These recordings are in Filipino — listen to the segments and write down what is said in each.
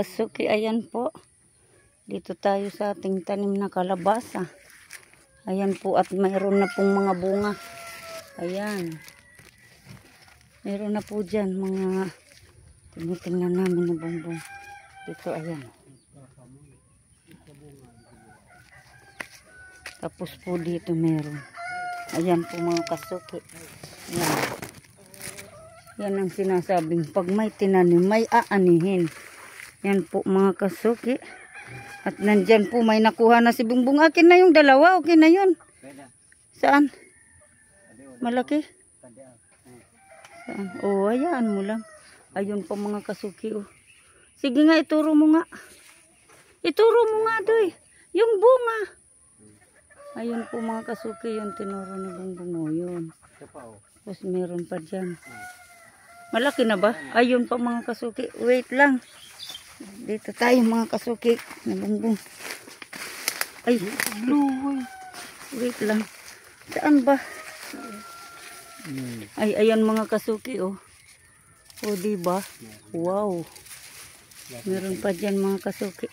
kasuki, ayan po. Dito tayo sa ating tanim na kalabasa. Ayan po, at mayroon na pong mga bunga. Ayan. Mayroon na po dyan mga tinitingnan namin na bongbong. Dito, ayan. Tapos po dito meron. Ayan po mga kasuki. Ayan. Yan ang sinasabing pag may tinanim, may aanihin. Yan po mga kasuki. At nandyan po may nakuha na si Bungbong. Akin na yung dalawa. Okay na yun. Saan? Malaki? Saan? Oh, hayaan mo lang. Ayun po mga kasuki. Oh. Sige nga, ituro mo nga. Ituro mo nga, Doy. Yung bunga. Ayun po mga kasuki. Yung tinuro ni Bungbong. Oh, yun. Tapos meron pa dyan. Malaki na ba? Ayun pa mga kasuki. Wait lang. Dito tayo mga kasuki. Nabungbong. Ay, blue. Wait lang. Saan ba? Ay, ayan mga kasuki, oh. O, diba? Wow. Meron pa dyan mga kasuki.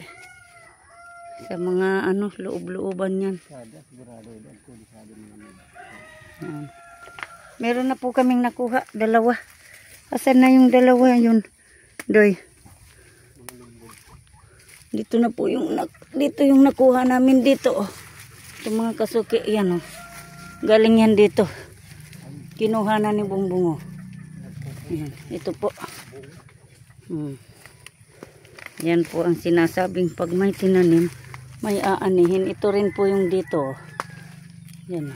Sa mga, ano, loob-looban yan. Meron na po kaming nakuha. Dalawa. Asan na yung dalawa yun? Doy. Dito na po yung dito yung nakuha namin dito, oh. Ito mga kasuki, yan, oh. Galing yan dito. Kinuha na ni Bungbong, oh. Yan, ito po. Yan po ang sinasabing pag may tinanim, may aanihin. Ito rin po yung dito, oh. Yan.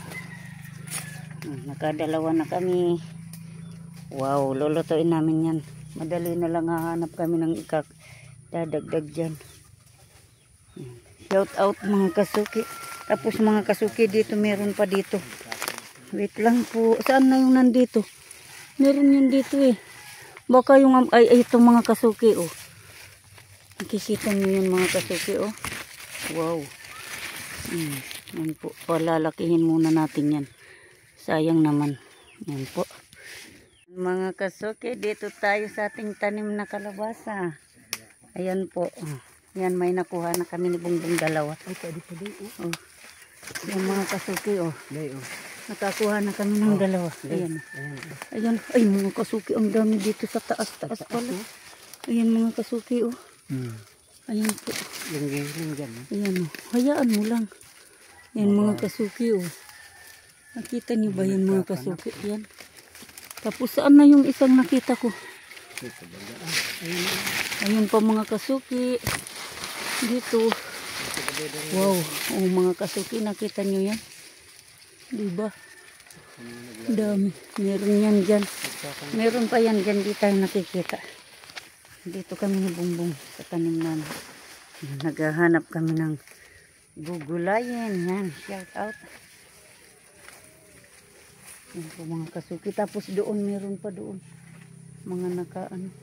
Nakadalawa na kami. Wow, lulutuin namin yan. Madali na lang hahanap kami ng dadagdag dyan. Shout out mga kasuki. Tapos mga kasuki, dito meron pa dito. Wait lang po. Saan na yung nandito? Meron yun dito eh. Baka yung ay ito mga kasuki, oh. Nakikita niyo yun mga kasuki, oh. Wow. Yan po. Palalakihin muna natin yan. Sayang naman. Yan po. Mga kasuki, dito tayo sa ating tanim na kalabasa. Ayan po. Yan, may nakuha na kami ni Bungbong dalawa. Ay, pwede. Oh. Yan mga kasuki, oh. Nakakuha na kami ng dalawa. Ayan. Ayan. Ay, mga kasuki, ang dami dito sa taas. Taas pala. Ayan mga kasuki, oh. Ayan po. Ayan, oh. Hayaan mo lang. Yan mga kasuki, oh. Nakita niyo ba yan mga kasuki? Yan. Tapos saan na yung isang nakita ko? Ayun pa mga kasuki. Dito. Wow. Oh, mga kasuki, nakita nyo yan? Diba? Dami. Meron yan dyan. Meron pa yan dyan. Di tayo nakikita. Dito kami ni Bungbong sa tanim namin. Naghahanap kami ng gugulayin. Yan. Shout out. Yan po mga kasuki. Tapos doon, meron pa doon. Mga nakaano.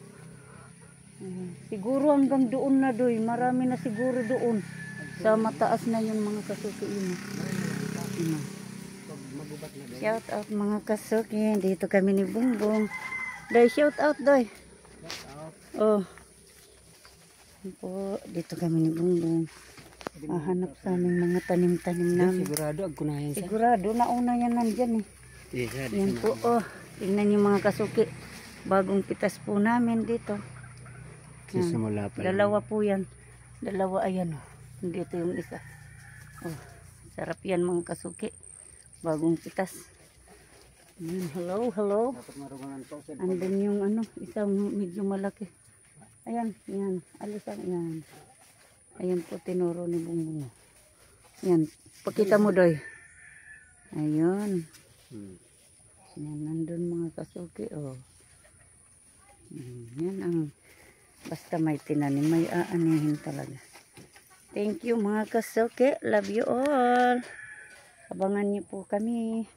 Siguro hanggang doon na, Doy. Marami na siguro doon. Sa mataas na yun mga kasuki. Yun. Shout out mga kasuki. Dito kami ni Bungbong. Doy, shout out, Doy. Oh. Po, dito kami ni Bungbong. Hanap sa aming mga tanim-tanim namin. Sigurado, agkunahin sa. Sigurado, nauna yan nandyan eh. Yan po, oh. Tingnan yung mga kasuki. Bagong pitas po namin dito. Sisimula pa. Dalawa po yan. Dalawa, ayan, oh. Dito yung isa. Oh, sarap yan mga kasuki. Bagong pitas. Hello, hello. Andun yung ano, isang medyo malaki. Ayan, yan. Alisan, yan. Ayan po, tinuro ni Bungbong. Yan, pakita mo, Doy. Ayun. Yan, nandun mga kasuki, oh. Yan ang, basta may tinanim, may aanihin talaga. Thank you mga kasuki. Love you all. Abangan niyo po kami.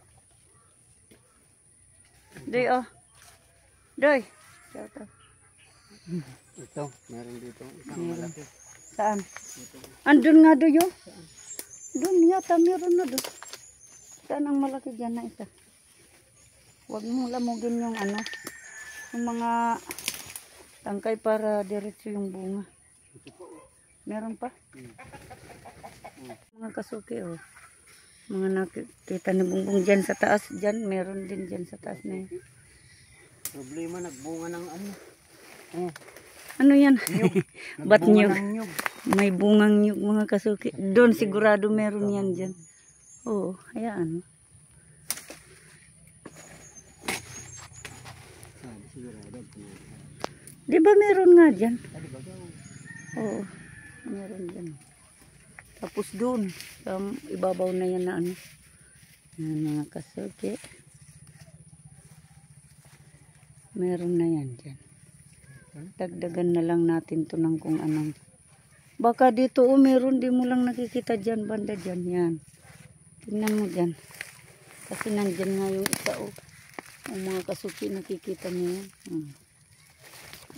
Doy, oh. Doy. Ito, meron dito. Isang malaki. Saan? Andun nga, Doy, oh. Doon yata, meron na doon. Saan ang malaki dyan na isa? Huwag mong lamugin yung ano, yung mga tangkay para diretso yung bunga. Meron pa? Mga kasuki, oh. Mga nakikita ni Bungbong dyan sa taas. Dyan, meron din dyan sa taas na yun. Problema, nagbunga ng ano. Oh, Ano yan? Ba't nagbunga nyug? ng nyug. May bungang nyug mga kasuki. Doon sigurado meron yan dyan. Oo, hayaan. Di ba meron nga dyan? Oo, meron dyan. Tapos doon, sa ibabaw na yan na ano. Yan mga kasuki. Meron na yan dyan. Dagdagan na lang natin to ng kung anong. Baka dito meron, di mo lang nakikita dyan, banda dyan, yan. Tingnan mo dyan. Kasi nandyan nga yung isa, ang mga kasuki, nakikita niyo yan.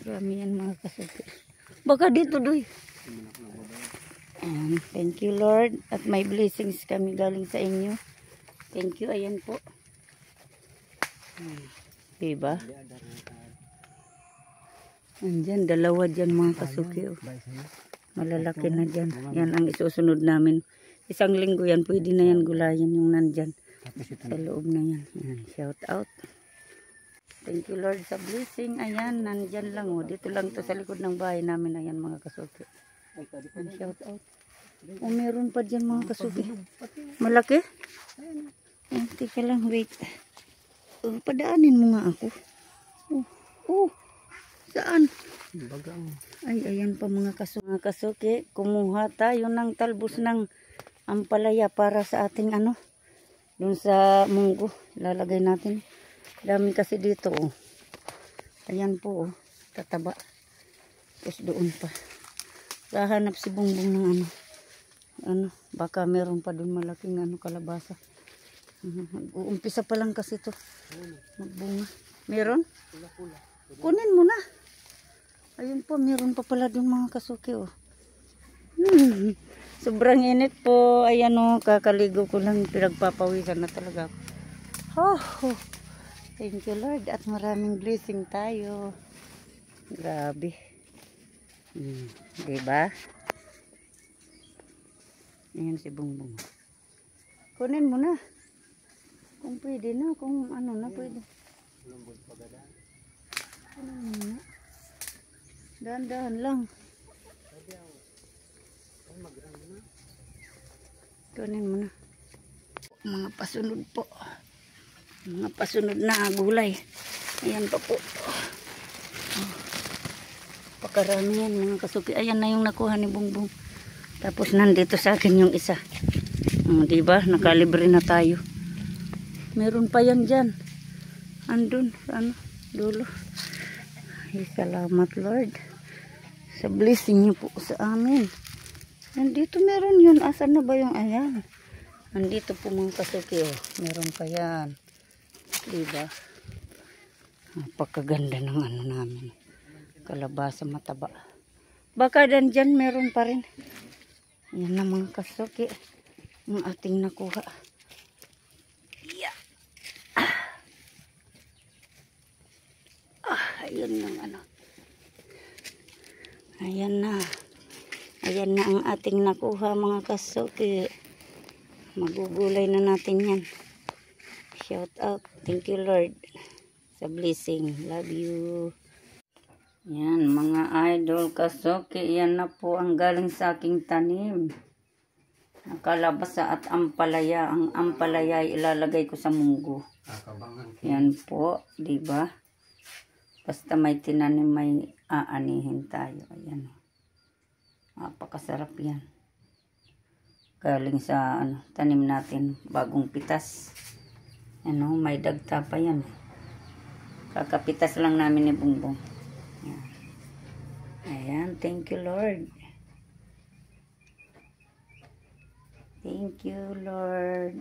Marami yan mga kasuki. Baka dito, doy. Thank you, Lord. At may blessings kami galing sa inyo. Thank you, ayan po. Diba? Andyan, dalawa dyan mga kasuki. Malalaki na dyan. Yan ang isusunod namin. Isang linggo yan, pwede na yan gulayan yung nandyan. Sa loob na yan. Yan, shout out. Thank you Lord sa blessing. Ayan, nandyan lang. Dito lang to sa likod ng bahay namin. Ayan mga kasuki. Yan, shout out. Meron pa dyan mga kasuki. Malaki? Tika lang, wait. Padaanin mo nga ako. Saan? Ay, ayan pa mga kasuki. Mga kasuki, kumuha tayo ng talbos ng ampalaya para sa ating ano. Doon sa munggo. Lalagay natin. Dami kasi dito, Ayan po, tataba. Tapos doon pa. Hahanap si Bungbong ng ano. Baka meron pa doon malaking kalabasa. Uumpisa pa lang kasi to. Magbunga. Meron? Kunin mo na. Ayun po, meron pa pala doon mga kasuki, Sobrang init po. Ayan kakaligo ko lang. Pinagpapawisan na talaga ako. Thank you Lord. At maraming blessing tayo. Grabe. Diba? Ayan si Bungbong. Kunin mo na. Kung pwede na. Kung ano na pwede. Kunin mo na. Dahan-dahan lang. Kunin mo na. Mga pasunod po. Mga pasunod na gulay. Ayan pa po. Pakarami yan mga kasuki. Ayan na yung nakuha ni Bungbong. Tapos nandito sa akin yung isa. Diba? Nakalibre na tayo. Meron pa yan dyan. Andun. Dulo. Ay, salamat Lord. Sa blessing niyo po sa amin. Nandito meron yun. Asan na ba yung ayan? Nandito po mga kasuki. Meron pa yan. Diba? Napakaganda ng namin. Kalabasa mataba. Baka dyan meron pa rin. Yan na mga kasuki. Ang ating nakuha. Yeah. Ayan yung Ayan na. Ayan na ang ating nakuha mga kasuki. Magugulay na natin yan. Shout out. Thank you Lord sa blessing. Love you. Yan mga idol kasuki. Yan na po ang galing sa aking tanim. Nakalabasa at ampalaya. Ang ampalaya ay ilalagay ko sa munggo. Yan po. Diba? Basta may tinanim, may aanihin tayo. Ayan. Napakasarap yan. Galing sa tanim natin. Bagong pitas. May dagta pa yan. Kakapitas lang namin ni Bungbong. Ayan. Thank you Lord. Thank you Lord.